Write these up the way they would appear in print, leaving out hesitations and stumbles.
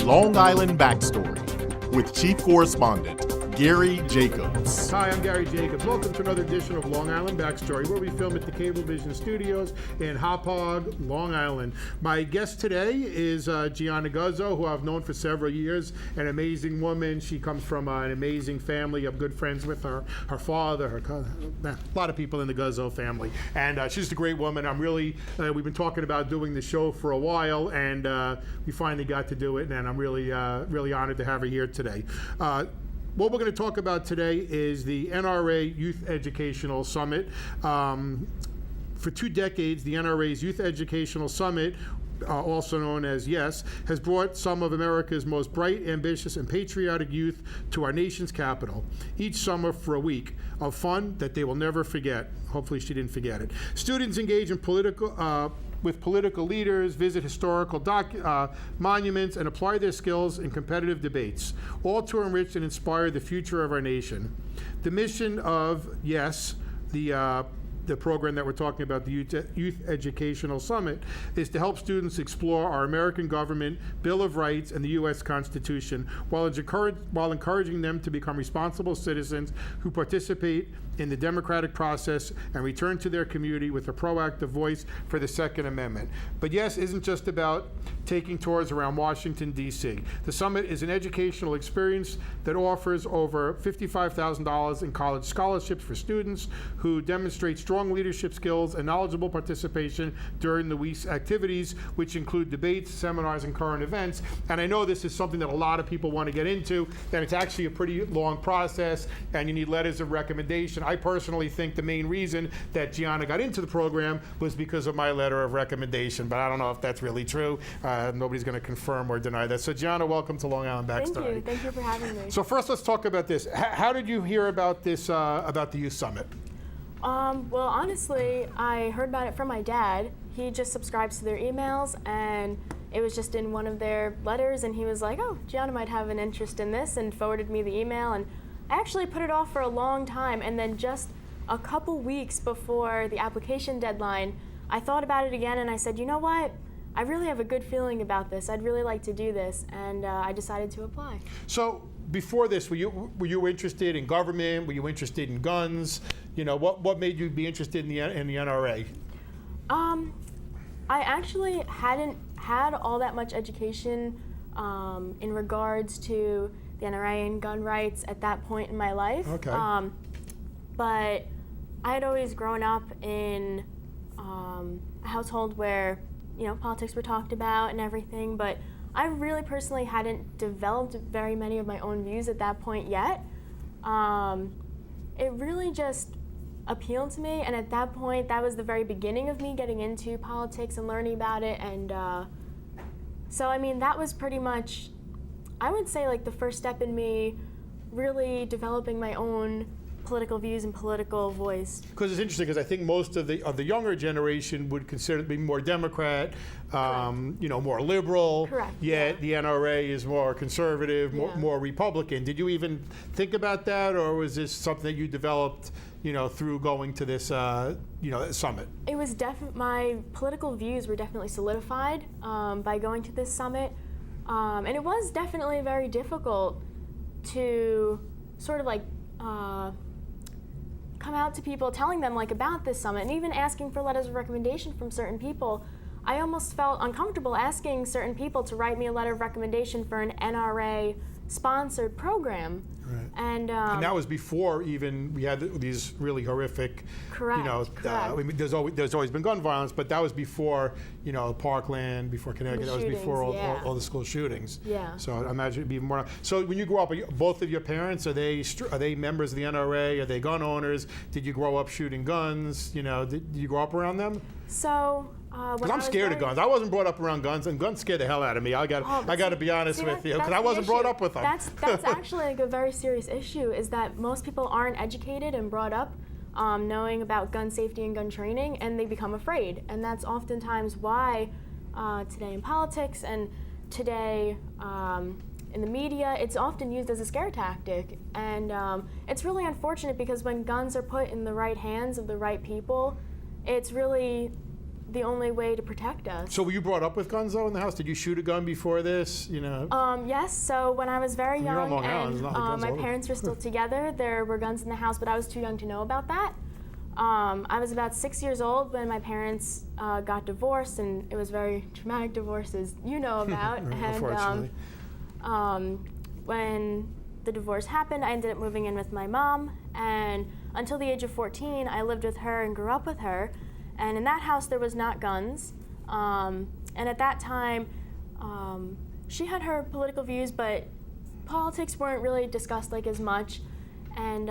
Long Island Backstory with Chief Correspondent Gary Jacobs. Hi, I'm Gary Jacobs. Welcome to another edition of Long Island Backstory, where we film at the Cablevision Studios in Hauppauge, Long Island. My guest today is Gianna Guzzo, who I've known for several years, an amazing woman. She comes from an amazing family. I'm good friends with her father, her cousin, a lot of people in the Guzzo family. And she's just a great woman. I'm really, we've been talking about doing the show for a while, and we finally got to do it, and I'm really, really honored to have her here today. What we're going to talk about today is the NRA Youth Educational Summit. For 2 decades, the NRA's Youth Educational Summit, also known as Y.E.S, has brought some of America's most bright, ambitious, and patriotic youth to our nation's capital, each summer for a week of fun that they will never forget. Hopefully she didn't forget it. Students engage in with political leaders, visit historical monuments, and apply their skills in competitive debates, all to enrich and inspire the future of our nation. The mission of Y.E.S, the program that we're talking about, the Youth Educational Summit, is to help students explore our American government, Bill of Rights, and the U.S. Constitution, while encouraging them to become responsible citizens who participate in the democratic process and return to their community with a proactive voice for the Second Amendment. But Y.E.S isn't just about taking tours around Washington, D.C. The summit is an educational experience that offers over $55,000 in college scholarships for students who demonstrate strong leadership skills and knowledgeable participation during the week's activities, which include debates, seminars, and current events. And I know this is something that a lot of people want to get into, and it's actually a pretty long process, and you need letters of recommendation. I personally think the main reason that Gianna got into the program was because of my letter of recommendation, but I don't know if that's really true. Nobody's going to confirm or deny that. So Gianna, welcome to Long Island Backstory. Thank you for having me. So first, let's talk about this. How did you hear about this, about the Youth Summit? Well, honestly, I heard about it from my dad. He just subscribes to their emails, and it was just in one of their letters, and he was like, oh, Gianna might have an interest in this, and forwarded me the email. And I actually put it off for a long time, and then just a couple weeks before the application deadline, I thought about it again, and I said, you know what? I really have a good feeling about this. I'd really like to do this, and I decided to apply. So before this, were you interested in government? Were you interested in guns? You know, what made you be interested in the NRA? I actually hadn't had all that much education in regards to the NRA and gun rights at that point in my life. Okay. But I had always grown up in a household where, you know, politics were talked about and everything, but I really personally hadn't developed very many of my own views at that point yet. It really just appealed to me, and at that point, that was the very beginning of me getting into politics and learning about it, and so, I mean, that was pretty much, I would say, like the first step in me really developing my own political views and political voice. Because it's interesting, because I think most of the younger generation would consider it being more Democrat, you know, more liberal. Correct. Yet the NRA is more conservative, more Republican. Did you even think about that, or was this something that you developed, you know, through going to this, you know, summit? It was my political views were definitely solidified by going to this summit, and it was definitely very difficult to sort of like come out to people, telling them like about this summit, and even asking for letters of recommendation from certain people. I almost felt uncomfortable asking certain people to write me a letter of recommendation for an NRA sponsored program. Right. And that was before even we had these really horrific, correct, you know, I mean, there's always been gun violence, but that was before, you know, Parkland, before Connecticut, that was before all the school shootings. Yeah. So I imagine it'd be more. So when you grew up, both of your parents, are they members of the NRA? Are they gun owners? Did you grow up shooting guns? You know, did you grow up around them? So. Because I'm scared of guns. I wasn't brought up around guns, and guns scare the hell out of me. I got to be honest with you, because I wasn't brought up with them. That's actually like a very serious issue, is that most people aren't educated and brought up knowing about gun safety and gun training, and they become afraid. And that's oftentimes why today in politics and today in the media, it's often used as a scare tactic. And it's really unfortunate, because when guns are put in the right hands of the right people, it's really the only way to protect us. So were you brought up with guns though in the house? Did you shoot a gun before this? You know. Yes. So when I was very You're on young Long Island, and it's not like guns my all over. parents were still together, there were guns in the house, but I was too young to know about that. I was about 6 years old when my parents got divorced, and it was very traumatic divorce, as you know about. Unfortunately. When the divorce happened, I ended up moving in with my mom, and until the age of 14, I lived with her and grew up with her. And in that house, there was not guns. And at that time, she had her political views, but politics weren't really discussed like as much. And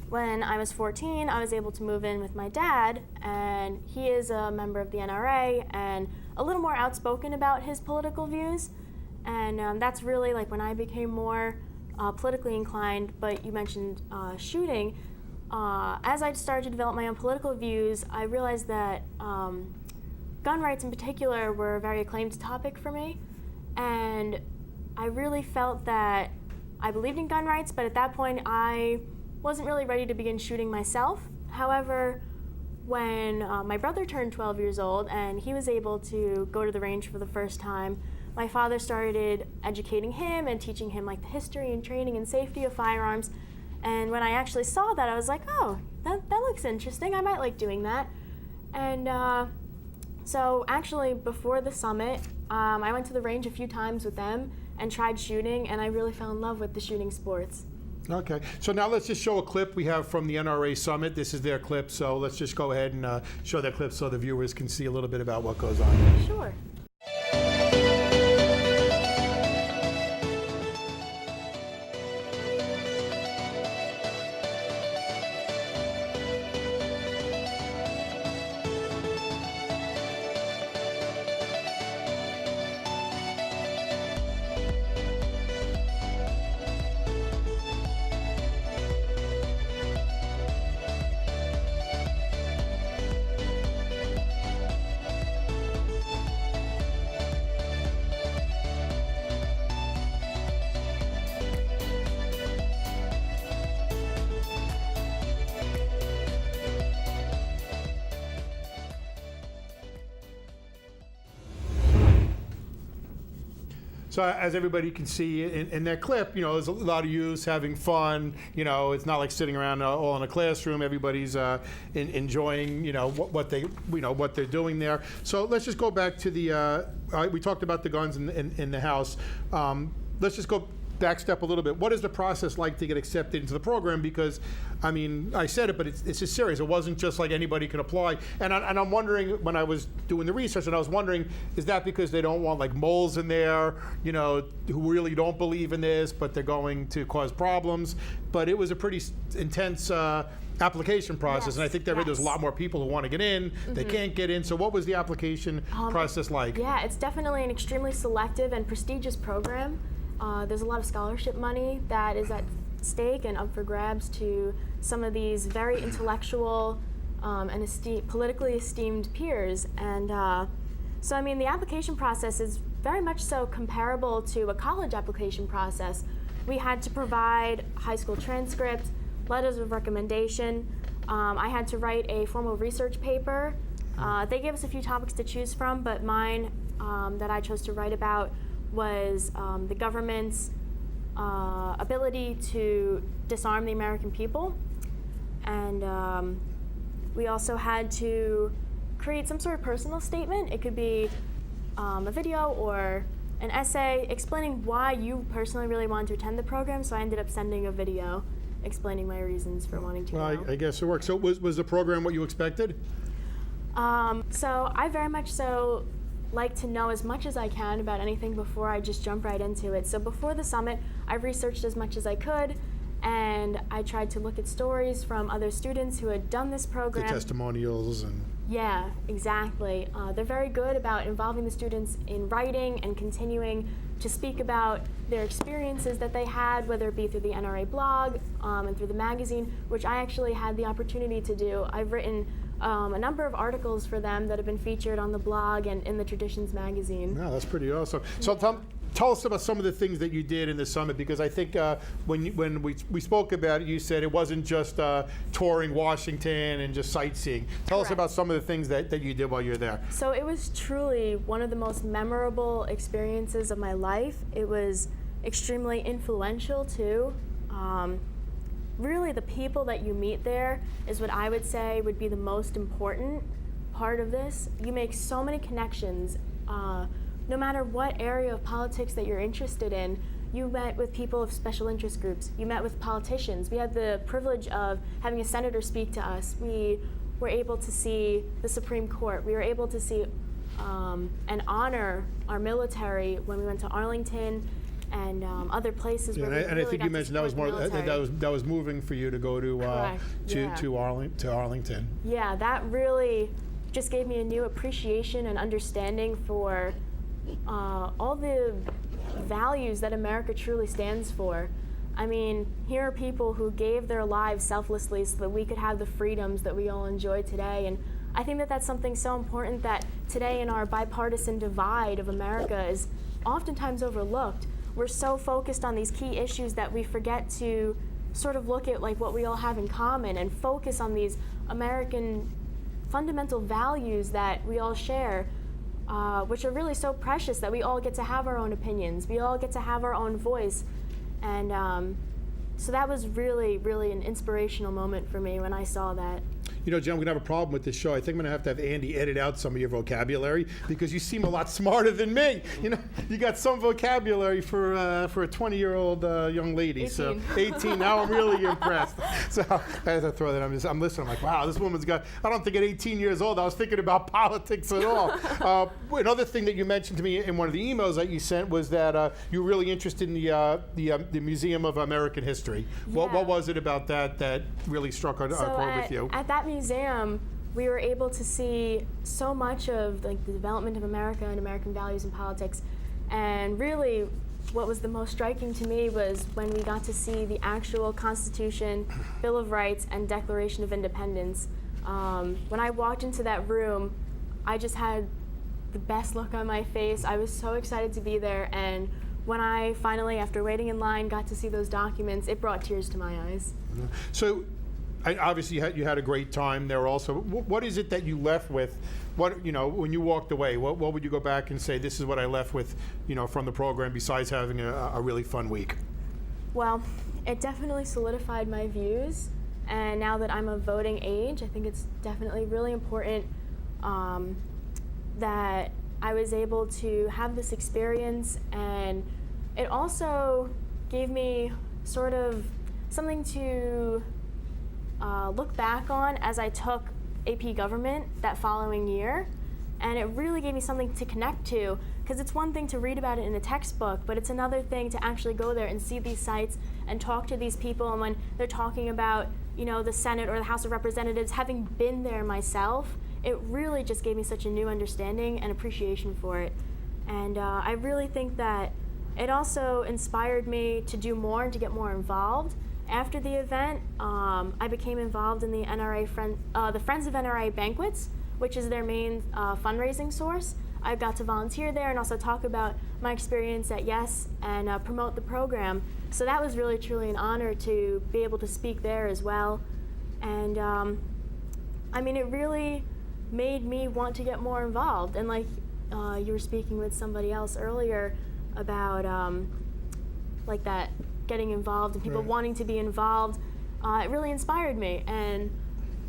when I was 14, I was able to move in with my dad, and he is a member of the NRA and a little more outspoken about his political views. And that's really like when I became more politically inclined. But you mentioned shooting. As I started to develop my own political views, I realized that gun rights in particular were a very acclaimed topic for me. And I really felt that I believed in gun rights, but at that point I wasn't really ready to begin shooting myself. However, when my brother turned 12 years old and he was able to go to the range for the first time, my father started educating him and teaching him like the history and training and safety of firearms. And when I actually saw that, I was like, oh, that looks interesting. I might like doing that. And so actually before the summit, I went to the range a few times with them and tried shooting, and I really fell in love with the shooting sports. Okay, so now let's just show a clip we have from the NRA Summit. This is their clip, so let's just go ahead and show that clip so the viewers can see a little bit about what goes on. Sure. So as everybody can see in that clip, you know, there's a lot of youths having fun. You know, it's not like sitting around all in a classroom. Everybody's enjoying, you know, what they're doing there. So let's just go back to the. We talked about the guns in the house. Let's just go back step a little bit. What is the process like to get accepted into the program? Because, I mean, I said it, but it's just serious. It wasn't just like anybody could apply. And I'm wondering, when I was doing the research, and I was wondering, is that because they don't want like moles in there, you know, who really don't believe in this, but they're going to cause problems? But it was a pretty intense application process, Yes, and I think there's a lot more people who want to get in. They can't get in. So what was the application process like? Yeah, it's definitely an extremely selective and prestigious program. There's a lot of scholarship money that is at stake and up for grabs to some of these very intellectual and politically esteemed peers. And so, I mean, the application process is very much so comparable to a college application process. We had to provide high school transcripts, letters of recommendation. I had to write a formal research paper. They gave us a few topics to choose from, but mine that I chose to write about was the government's ability to disarm the American people. And we also had to create some sort of personal statement. It could be a video or an essay explaining why you personally really wanted to attend the program. So I ended up sending a video explaining my reasons for wanting to Well, go. I guess it worked. So was the program what you expected? So I very much so like to know as much as I can about anything before I just jump right into it. So before the summit, I researched as much as I could, and I tried to look at stories from other students who had done this The program. testimonials and. Yeah, exactly. They're very good about involving the students in writing and continuing to speak about their experiences that they had, whether it be through the NRA blog and through the magazine, which I actually had the opportunity to do. I've written a number of articles for them that have been featured on the blog and in the Traditions magazine. Yeah, that's pretty awesome. So tell us about some of the things that you did in the summit, because I think when we spoke about it, you said it wasn't just touring Washington and just sightseeing. Tell us Correct. about some of the things that you did while you were there. So it was truly one of the most memorable experiences of my life. It was extremely influential too. Really, the people that you meet there is what I would say would be the most important part of this. You make so many connections. No matter what area of politics that you're interested in, you met with people of special interest groups. You met with politicians. We had the privilege of having a senator speak to us. We were able to see the Supreme Court. We were able to see and honor our military when we went to Arlington and other places. Yeah, where we and I really think got you to mentioned that was support more the military. that was moving for you to go to Correct, yeah. to Arlington. Yeah, that really just gave me a new appreciation and understanding for all the values that America truly stands for. I mean, here are people who gave their lives selflessly so that we could have the freedoms that we all enjoy today. And I think that that's something so important that today in our bipartisan divide of America is oftentimes overlooked. We're so focused on these key issues that we forget to sort of look at like what we all have in common and focus on these American fundamental values that we all share, which are really so precious, that we all get to have our own opinions. We all get to have our own voice. And so that was really, really an inspirational moment for me when I saw that. You know, Jen, we're going to have a problem with this show. I think I'm going to have Andy edit out some of your vocabulary, because you seem a lot smarter than me. You know, you got some vocabulary for a 20-year-old young lady. 18. So 18. Now I'm really impressed. So I had to throw that. I'm listening. I'm like, wow, this woman's got. I don't think at 18 years old I was thinking about politics at all. Another thing that you mentioned to me in one of the emails that you sent was that you were really interested in the Museum of American History. Yeah. What was it about that really struck a chord with you? At that museum, we were able to see so much of like the development of America and American values and politics. And really, what was the most striking to me was when we got to see the actual Constitution, Bill of Rights, and Declaration of Independence. When I walked into that room, I just had the best look on my face. I was so excited to be there, and when I finally, after waiting in line, got to see those documents, it brought tears to my eyes. So, obviously, you had a great time there. Also, what is it that you left with? What when you walked away, what would you go back and say? This is what I left with, from the program. Besides having a really fun week. Well, it definitely solidified my views, and now that I'm of voting age, I think it's definitely really important that I was able to have this experience, and it also gave me sort of something to look back on as I took AP Government that following year. And it really gave me something to connect to, because it's one thing to read about it in a textbook, but it's another thing to actually go there and see these sites and talk to these people. And when they're talking about, the Senate or the House of Representatives, having been there myself, it really just gave me such a new understanding and appreciation for it. And I really think that it also inspired me to do more and to get more involved. After the event, I became involved in the the Friends of NRA banquets, which is their main fundraising source. I got to volunteer there and also talk about my experience at Y.E.S and promote the program. So that was really, truly an honor to be able to speak there as well. And it really made me want to get more involved. And like you were speaking with somebody else earlier about like that getting involved and people wanting to be involved, it really inspired me. And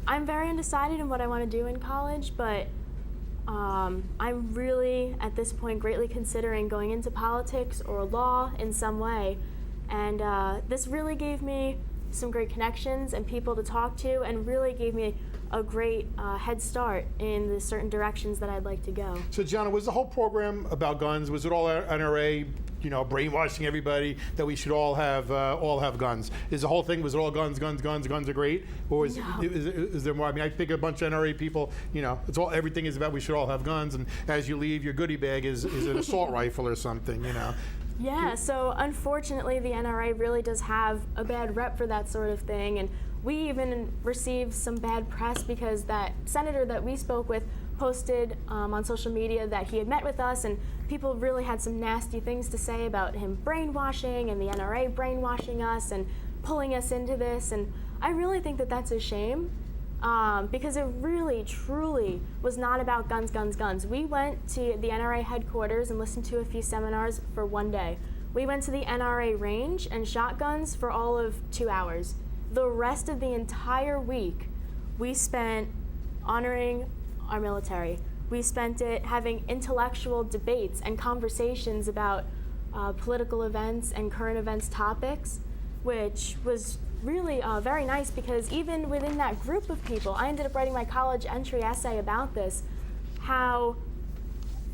I'm very undecided in what I want to do in college, but I'm really, at this point, greatly considering going into politics or law in some way. And this really gave me some great connections and people to talk to, and really gave me a great head start in the certain directions that I'd like to go. So, Gianna, was the whole program about guns? Was it all NRA, brainwashing everybody that we should all have guns? Is the whole thing, was it all guns are great? Or is there more? I think a bunch of NRA people, it's all, everything is about we should all have guns, and as you leave, your goodie bag is an assault rifle or something, Yeah, so unfortunately the NRA really does have a bad rep for that sort of thing, and we even received some bad press because that senator that we spoke with posted on social media that he had met with us, and people really had some nasty things to say about him brainwashing and the NRA brainwashing us and pulling us into this. And I really think that that's a shame, because it really, truly was not about guns, guns, guns. We went to the NRA headquarters and listened to a few seminars for one day. We went to the NRA range and shot guns for all of 2 hours. The rest of the entire week, we spent honoring our military. We spent it having intellectual debates and conversations about political events and current events topics, which was really very nice, because even within that group of people, I ended up writing my college entry essay about this, how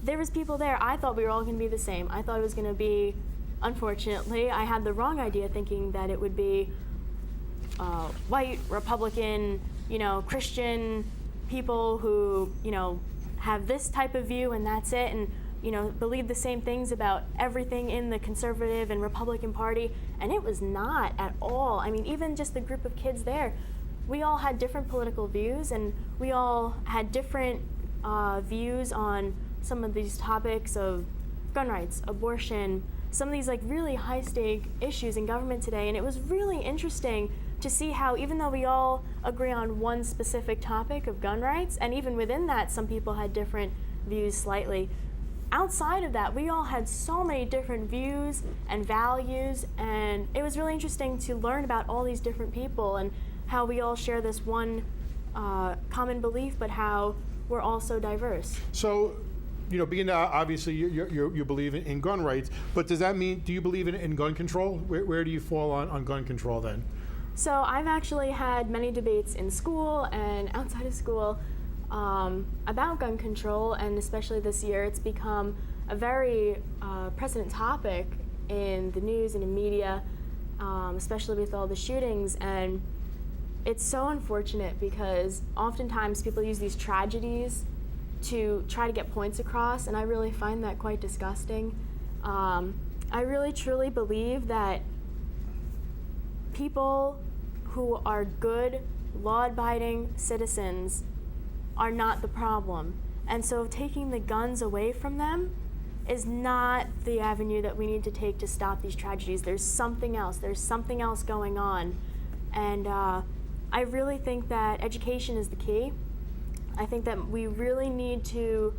there was people there. I thought we were all going to be the same. I thought it was going to be, unfortunately, I had the wrong idea, thinking that it would be white, Republican, Christian people who, have this type of view and that's it, and believe the same things about everything in the conservative and Republican Party, and it was not at all. I mean, even just the group of kids there, we all had different political views, and we all had different views on some of these topics of gun rights, abortion, some of these really high-stake issues in government today. And it was really interesting to see how, even though we all agree on one specific topic of gun rights, and even within that, some people had different views slightly, outside of that, we all had so many different views and values, and it was really interesting to learn about all these different people and how we all share this one common belief, but how we're all so diverse. So, being that obviously you believe in gun rights, but does that mean, do you believe in gun control? Where do you fall on gun control then? So I've actually had many debates in school and outside of school about gun control, and especially this year, it's become a very present topic in the news and in media, especially with all the shootings. And it's so unfortunate, because oftentimes people use these tragedies to try to get points across, and I really find that quite disgusting. I really truly believe that people who are good, law-abiding citizens are not the problem. And so taking the guns away from them is not the avenue that we need to take to stop these tragedies. There's something else. There's something else going on. And I really think that education is the key. I think that we really need to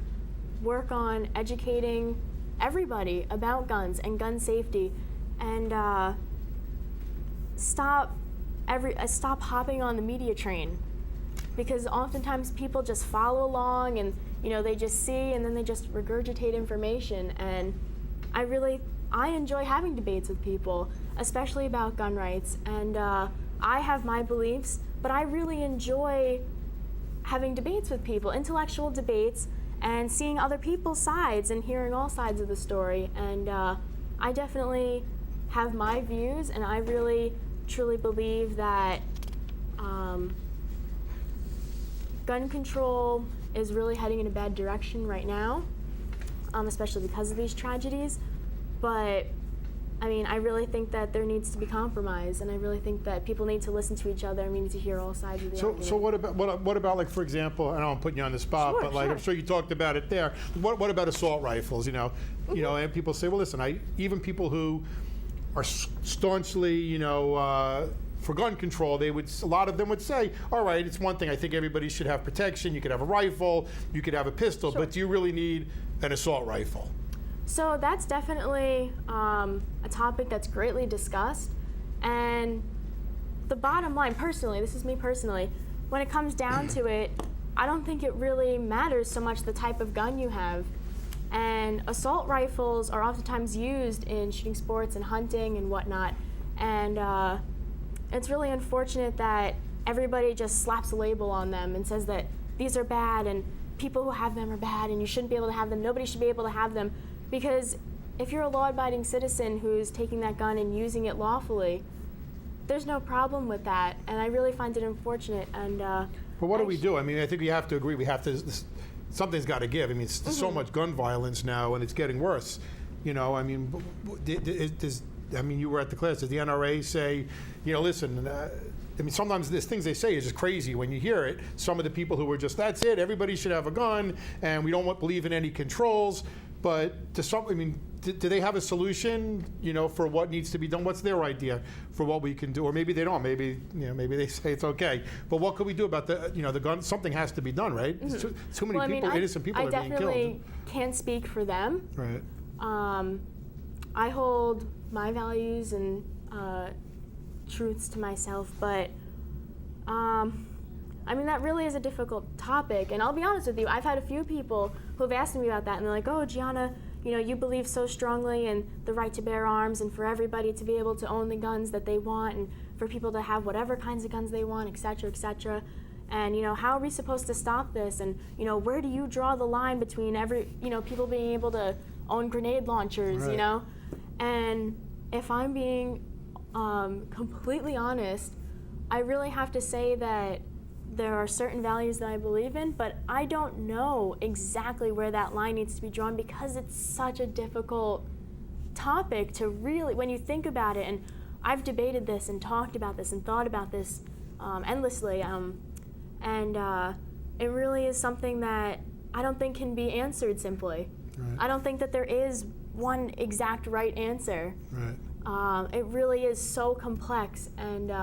work on educating everybody about guns and gun safety, and stop hopping on the media train, because oftentimes people just follow along and they just see and then they just regurgitate information. And I enjoy having debates with people, especially about gun rights, and I have my beliefs, but I really enjoy having debates with people, intellectual debates, and seeing other people's sides and hearing all sides of the story. And I definitely have my views, and I really truly believe that gun control is really heading in a bad direction right now, especially because of these tragedies. But I mean, I really think that there needs to be compromise, and I really think that people need to listen to each other, and we need to hear all sides of the argument. So what about like, for example, and I'm putting you on the spot, Sure, but like, sure. I'm sure you talked about it there. What about assault rifles? And people say, well, listen, even people who are staunchly, for gun control, a lot of them would say, all right, it's one thing. I think everybody should have protection. You could have a rifle, you could have a pistol, Sure. but do you really need an assault rifle? So that's definitely a topic that's greatly discussed. And the bottom line, personally, this is me personally, when it comes down to it, I don't think it really matters so much the type of gun you have. And assault rifles are oftentimes used in shooting sports and hunting and whatnot. And it's really unfortunate that everybody just slaps a label on them and says that these are bad and people who have them are bad and you shouldn't be able to have them. Nobody should be able to have them. Because if you're a law-abiding citizen who's taking that gun and using it lawfully, there's no problem with that. And I really find it unfortunate. And But what do we do? I mean, I think we have to agree. Something's got to give. I mean, there's so much gun violence now, and it's getting worse. I mean, you were at the class. Does the NRA say, listen, I mean, sometimes there's things they say is just crazy when you hear it. Some of the people who were just, that's it, everybody should have a gun, and we don't believe in any controls. But to some, I mean, do they have a solution, for what needs to be done? What's their idea for what we can do? Or maybe they don't. Maybe, maybe they say it's okay. But what could we do about the gun? Something has to be done, right? Too many people, innocent people are being killed. I definitely can't speak for them. Right. I hold my values and truths to myself, but I mean, that really is a difficult topic. And I'll be honest with you, I've had a few people who have asked me about that, and they're like, oh, Gianna, you believe so strongly in the right to bear arms and for everybody to be able to own the guns that they want and for people to have whatever kinds of guns they want, et cetera, et cetera. And, how are we supposed to stop this? And, where do you draw the line between people being able to own grenade launchers, right. And if I'm being completely honest, I really have to say that there are certain values that I believe in, but I don't know exactly where that line needs to be drawn because it's such a difficult topic to really, when you think about it, and I've debated this and talked about this and thought about this endlessly, and it really is something that I don't think can be answered simply. Right. I don't think that there is one exact right answer. Right. It really is so complex, and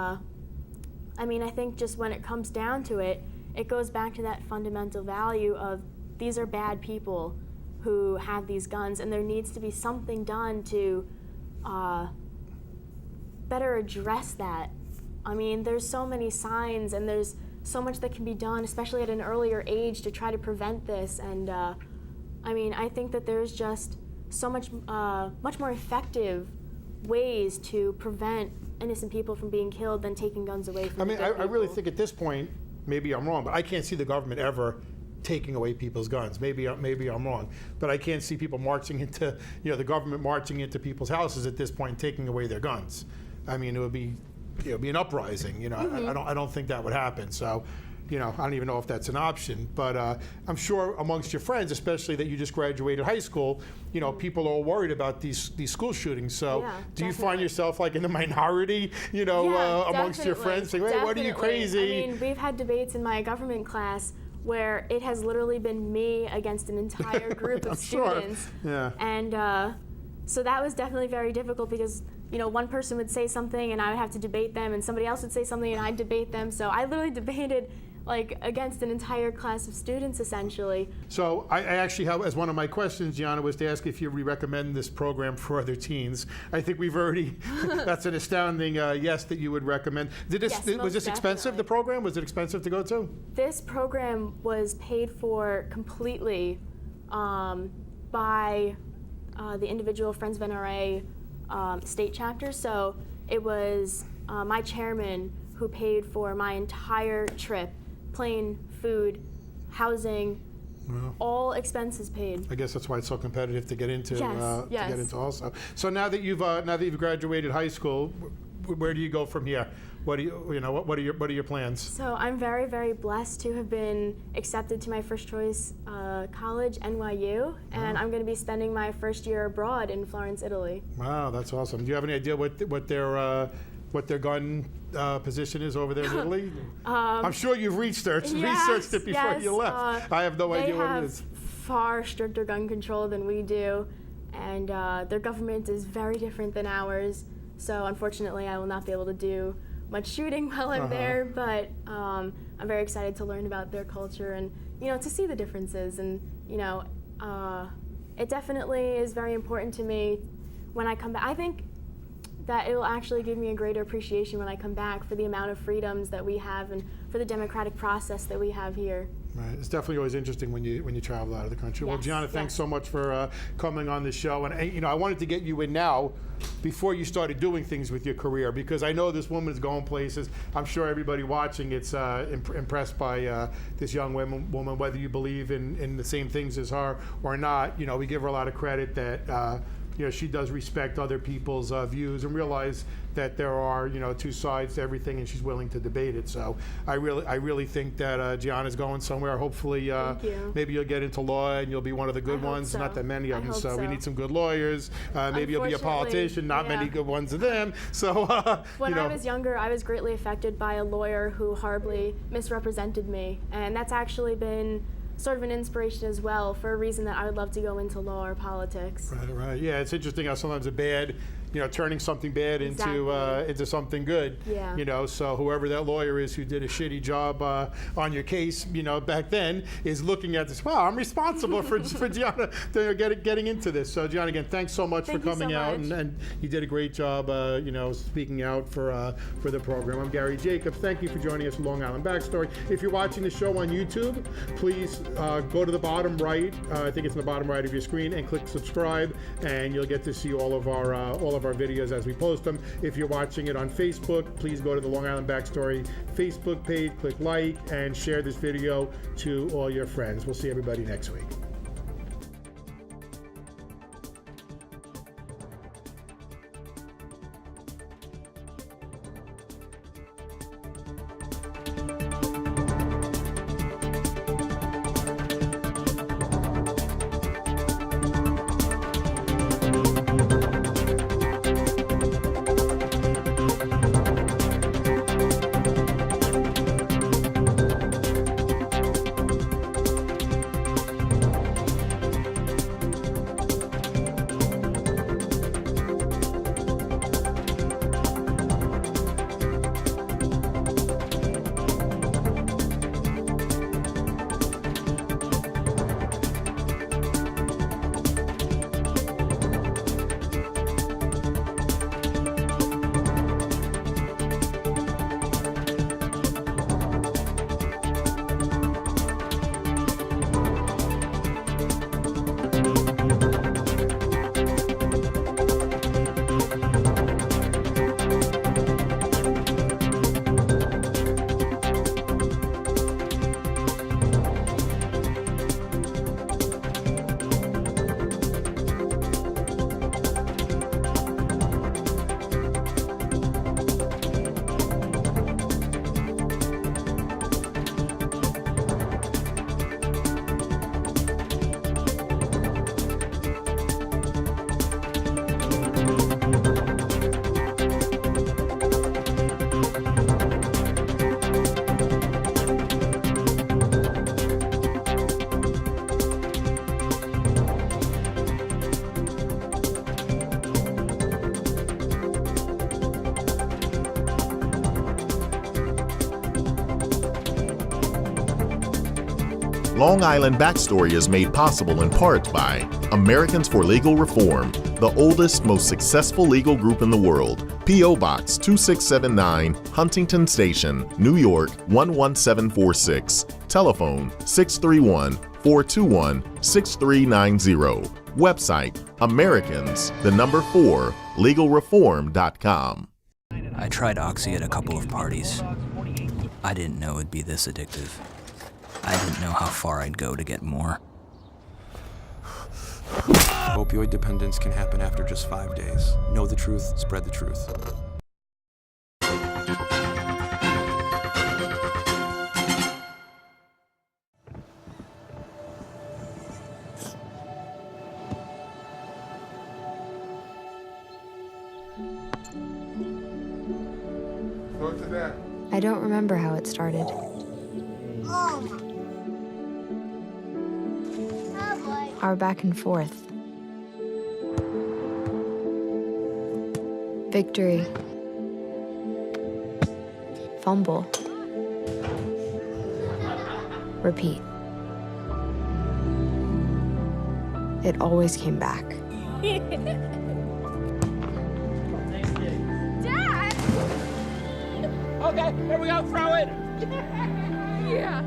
I mean, I think just when it comes down to it, it goes back to that fundamental value of these are bad people who have these guns, and there needs to be something done to better address that. I mean, there's so many signs, and there's so much that can be done, especially at an earlier age, to try to prevent this. And I mean, I think that there's just so much more effective ways to prevent innocent people from being killed than taking guns away from them. I really think at this point, maybe I'm wrong, but I can't see the government ever taking away people's guns. Maybe I'm wrong, but I can't see people marching into, the government marching into people's houses at this point and taking away their guns. I mean, it would be an uprising. I don't think that would happen. So, I don't even know if that's an option. But I'm sure amongst your friends, especially that you just graduated high school, people are worried about these school shootings. So, do you find yourself like in the minority, amongst your friends, saying, "Hey, what are you crazy?" I mean, we've had debates in my government class where it has literally been me against an entire group of students. Sure. Yeah. And so that was definitely very difficult because one person would say something and I would have to debate them, and somebody else would say something and I'd debate them. So I literally debated against an entire class of students, essentially. So I actually have, as one of my questions, Gianna, was to ask if you recommend this program for other teens. I think we've already, that's an astounding yes that you would recommend. Was this expensive, the program? Was it expensive to go to? This program was paid for completely by the individual Friends of NRA state chapter. So it was my chairman who paid for my entire trip. Plane, food, housing, all expenses paid. I guess that's why it's so competitive to get into. Yes. To get into also. So now that you've graduated high school, where do you go from here? What are your plans? So I'm very, very blessed to have been accepted to my first choice college, NYU, and I'm going to be spending my first year abroad in Florence, Italy. Wow, that's awesome. Do you have any idea what their gun position is over there in Italy? I'm sure you've researched it before you left. I have no idea what it is. They have far stricter gun control than we do, and their government is very different than ours. So unfortunately, I will not be able to do much shooting while I'm there, but I'm very excited to learn about their culture and to see the differences. And it definitely is very important to me when I come back. I think that it will actually give me a greater appreciation when I come back for the amount of freedoms that we have and for the democratic process that we have here. Right. It's definitely always interesting when you travel out of the country. Yes. Well, Gianna, thanks so much for coming on the show. And I wanted to get you in now before you started doing things with your career, because I know this woman is going places. I'm sure everybody watching it's impressed by this young woman, whether you believe in the same things as her or not. We give her a lot of credit that she does respect other people's views and realize that there are, two sides to everything, and she's willing to debate it. So I really think that Gianna's going somewhere. Hopefully, Thank you. maybe you'll get into law and you'll be one of the good I hope ones. so. Not that many of I them. hope So we so. need some good lawyers. Maybe you'll be a politician. Not many yeah. good ones of them. So When I was younger, I was greatly affected by a lawyer who horribly misrepresented me, and that's actually been sort of an inspiration as well for a reason that I would love to go into law or politics. Right. Yeah, it's interesting how sometimes a bad, turning something bad into something good. Yeah. So whoever that lawyer is who did a shitty job on your case, back then, is looking at this. Wow, I'm responsible for Gianna getting into this. So Gianna, again, thanks so much for coming out, and you did a great job, speaking out for the program. I'm Gary Jacobs. Thank you for joining us on Long Island Backstory. If you're watching the show on YouTube, please go to the bottom right. I think it's in the bottom right of your screen, and click subscribe, and you'll get to see all of our videos as we post them. If you're watching it on Facebook, please go to the Long Island Backstory Facebook page, click like, and share this video to all your friends. We'll see everybody next week. Long Island Backstory is made possible in part by Americans for Legal Reform, the oldest, most successful legal group in the world. P.O. Box 2679, Huntington Station, New York 11746. Telephone 631-421-6390. Website Americans4legalreform.com. I tried Oxy at a couple of parties. I didn't know it'd be this addictive. I didn't know how far I'd go to get more. Opioid dependence can happen after just 5 days. Know the truth, spread the truth. I don't remember how it started. Our back and forth. Victory. Fumble. Repeat. It always came back. Dad! Okay, here we go, throw it! Yeah.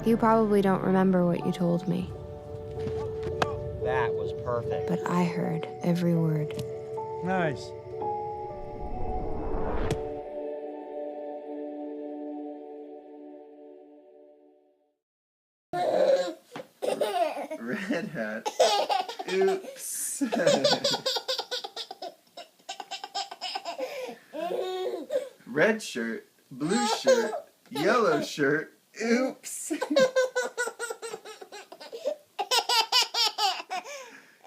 You probably don't remember what you told me, That was perfect. but I heard every word. Nice. Red hat. Oops. Oops. Red shirt, blue shirt, yellow shirt. Oops.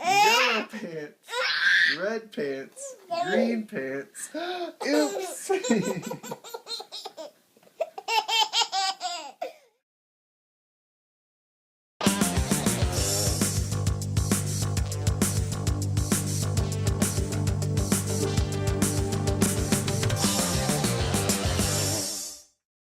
Yellow pants, red pants, green pants. Oops.